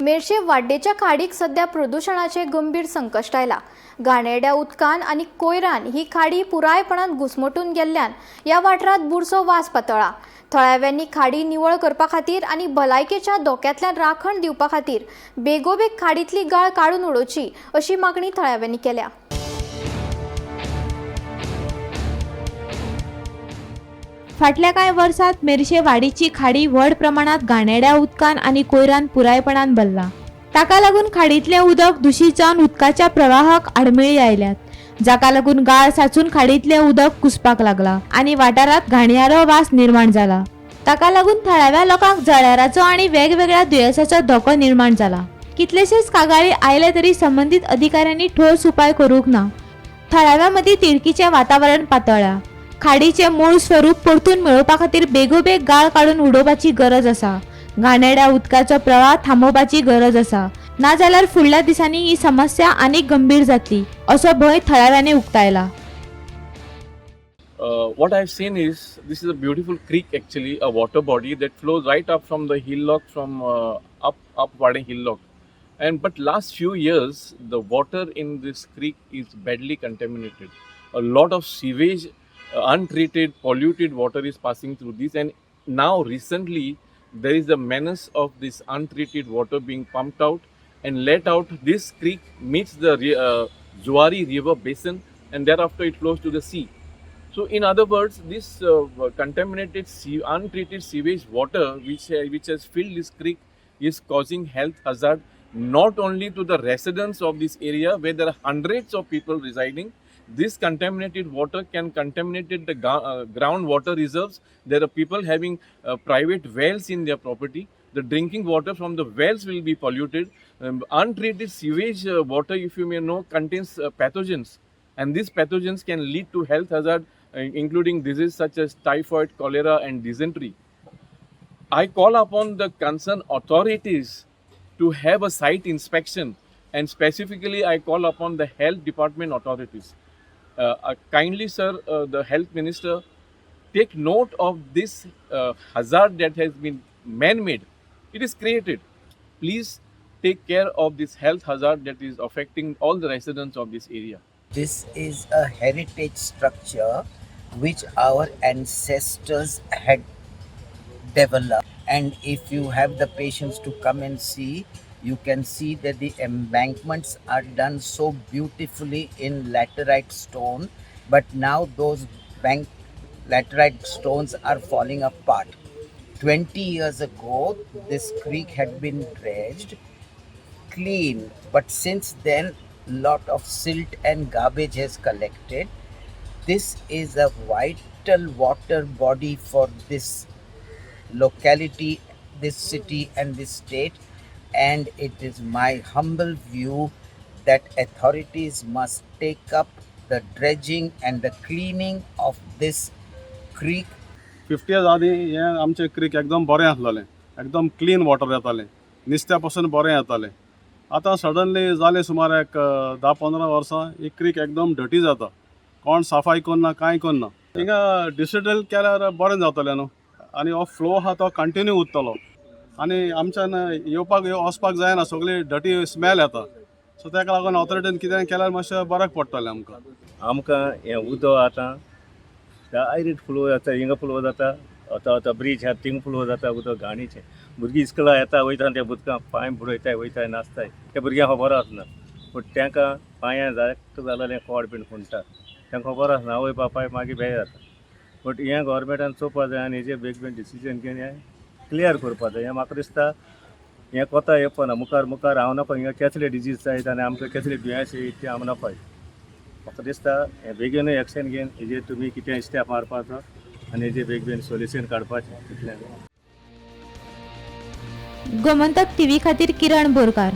मेर्शे वाड्डेच्या खाडीक सध्या प्रदूषणाचे गंभीर संकट आयला। घाणेरड्या उदकान आणि कोयरान ही खाडी पुरायपणान घुसमटून गेल्ल्यान या वाठारात बुरसो वास पातळ्ळा। थळाव्यांनी खाडी निवळ करपा खातीर आणि भलायकेच्या धोक्यांतल्यान राखण दिवपा खातीर बेगोबेग खाडीतली गाळ काढून उडोवची अशी मागणी थळाव्यांनी केल्या। फाटल्या कांय वर्सांत मेर्शे वाडीची खाडी व्हड प्रमाणात घाणेरड्या उदकान आणि कोयरान पुरायपणान भरला। ताका लागून खाडीतलें उदक दूषित जावन उदकाच्या प्रवाहाक आडमेळी आयल्यात, जाका लागून गाळ साचून खाडीतलें उदक कुसपाक लागला आणि वाठारात घाणयारो वास निर्माण जाला। ताका लागून थळाव्या लोकांक जळाराचो आणि वेगवेगळ्या दुयेंसांचो धोको निर्माण जाला। कितलेशेच कागाळी आयले तरी संबंधित अधिकाऱ्यांनी ठोस उपाय करूंक ना। थळाव्या मदीं तिडकीचें वातावरण पातळ्ळा। खाडीचे मूळ स्वरूप परतून मेळोवपा खातीर बेगोबेग गाळ काढून उडोवपाची गरज आसा। घाणेरड्या उदकाचो प्रवाह थांबोवपाची गरज आसा, नाजाल्यार फुडल्या दिसांनी ही समस्या आनीक गंभीर जातली असो भंय थळाव्यांनी उक्तायला। What I've seen is this is a beautiful creek, actually a water body that flows right up from the hillock, from up Wade hillock. But last few years the water in this creek is badly contaminated. A lot of sewage, untreated, polluted water is passing through this, and now recently there is a menace of this untreated water being pumped out and let out. This creek meets the Zuari river basin, and thereafter it flows to the sea. So in other words, this contaminated untreated sewage water which has filled this creek is causing health hazard not only to the residents of this area where there are hundreds of people residing. This contaminated water can contaminate the groundwater reserves. There are people having private wells in their property. The drinking water from the wells will be polluted. Untreated sewage water, if you may know, contains pathogens, and these pathogens can lead to health hazard, including diseases such as typhoid, cholera, and dysentery. I call upon the concerned authorities to have a site inspection, and specifically I call upon the health department authorities. Kindly, sir, the health minister, take note of this hazard that has been man-made. It is created. Please take care of this health hazard that is affecting all the residents of this area. This is a heritage structure which our ancestors had developed, and if you have the patience to come and see, you can see that the embankments are done so beautifully in laterite stone, but now those laterite stones are falling apart. 20 years ago this creek had been dredged clean, but since then lot of silt and garbage has collected. This is a vital water body for this locality, this city and this state, and it is my humble view that authorities must take up the dredging and the cleaning of this creek. 50 years आदी हे आमचे creek एकदम बरें आसलेलें, एकदम clean water येतालें, नुस्त्या पासून बरें येतालें। आतां सडनली जाले सुमार एक 10-15 वर्सां ही क्रीक एकदम डटी जाता, कोण सफाई करना, कांय करना। हिंगा डिसिडल केल्यार बरें जातलें न्हू, आनी हो फ्लो आहा तो कंटिन्यू उरतलो, आनी आमच्यान येवपाक वचपाक जायना, सगळी डटी स्मेल येता। सो ताका लागून ऑथॉरिटीन कितें केल्यार मातशें बऱ्याक पडटलें आमकां हें उदक आतां डायरेक्ट फ्लो जाता, हिंगा फ्लो जाता, आतां ब्रीज आहा थिंग फ्लो जाता उदक घाणीचें। भुरगीं इस्कुला येता वयता त्या उदकांत पांय बुडयताय, वयताय, नाचताय, त्या भुरग्यांक खबर आसना, पूण तांकां पांयां जायत जाल्यार कोड बीन फुंटा, तांकां खबर आसना, आवय बापाय मागीर भेय जाता। बट हें गोवोरमेंटान चोवपा जाय आनी हेजेर बेगीन डिसिजन घेवन हें क्लियर करपा जाय। हें म्हाका दिसता हें कोता येवपाना, मुखार हांव नाका हिंगा कसले डिजीज जायत आनी आमकां कसले दुयेंस येयत तें हांव नाकाय। म्हाका दिसता हें बेगीन एक्शन घेवन हेजेर तुमी कितें स्टेप मारपाचो आनी हेजेर बेगीन सोल्युशन काडपाचें इतलें। गोमंतक टीव्ही खातीर किरण बोरकार।